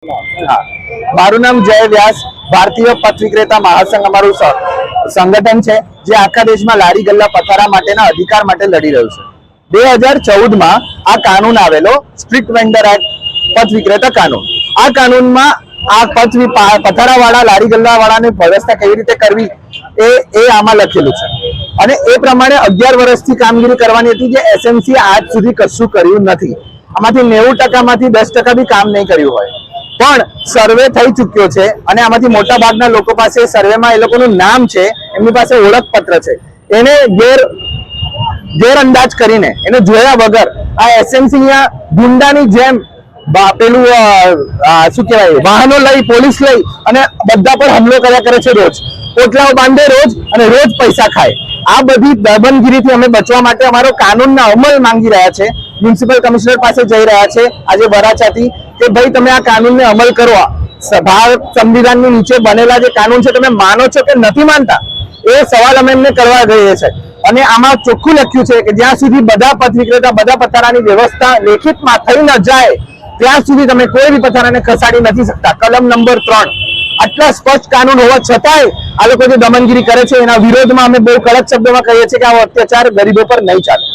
હા, મારું નામ જય વ્યાસ, ભારતીય પથ વિક્રેતા મહાસંઘ અમારું સંગઠન છે જે આખા દેશમાં લારી ગલ્લા પથારા માટેના અધિકાર માટે લડી રહ્યું છે। 2014માં આ કાનૂન આવેલો, સ્ટ્રીટ વેન્ડર એક્ટ, પથ વિક્રેતા કાનૂન। આ કાનૂનમાં આ પથારા વાળા લારી ગલ્લા વાળાની વ્યવસ્થા કેવી રીતે કરવી એ આમાં લખેલું છે અને એ પ્રમાણે 11 વર્ષથી કામગીરી કરવાની હતી, જે એસએમસી આજ સુધી કશું કર્યું નથી। આમાંથી 90% માંથી 10% બી કામ નહીં કર્યું હોય, પણ સર્વે થઈ ચૂક્યો છે અને આમાંથી મોટા ભાગના લોકો પાસે સર્વેમાં એ લોકોનું નામ છે, એમની પાસે ઓળખપત્ર છે, એને ગેરઅંદાજ કરીને, એને જોયા વગર આ એસએમસી અહીંયા ગુંડાની જેમ પેલું શું કહેવાય, વાહનો લઈ, પોલીસ લઈ અને બધા પર હુમલો કર્યા કરે છે। રોજ પોટલાઓ બાંધે રોજ અને રોજ પૈસા ખાય। આ બધી દબનગીરીથી અમે બચવા માટે અમારો કાનૂનના અમલ માંગી રહ્યા છે, મ્યુનિસિપલ કમિશનર પાસે જઈ રહ્યા છે આજે વરાછાથી કે ભાઈ તમે આ કાનૂનને અમલ કરો। ભારત સંવિધાનની નીચે બનેલા જે કાનૂન છે તમે માનો છો કે નથી માનતા, એ સવાલ અમે એમને કરવા જઈએ છીએ। અને આમાં ચોખ્ખું લખ્યું છે કે જ્યાં સુધી બધા પથ વિક્રેતા, બધા પથારાની વ્યવસ્થા લેખિતમાં થઈ ન જાય ત્યાં સુધી તમે કોઈ બી પથારાને ખસાડી નથી શકતા। કલમ નંબર 3 આટલા સ્પષ્ટ કાનૂન હોવા છતાંય આ લોકો જે દમનગીરી કરે છે એના વિરોધમાં અમે બહુ કડક શબ્દોમાં કહીએ છીએ કે આવો અત્યાચાર ગરીબો પર નહીં ચાલે।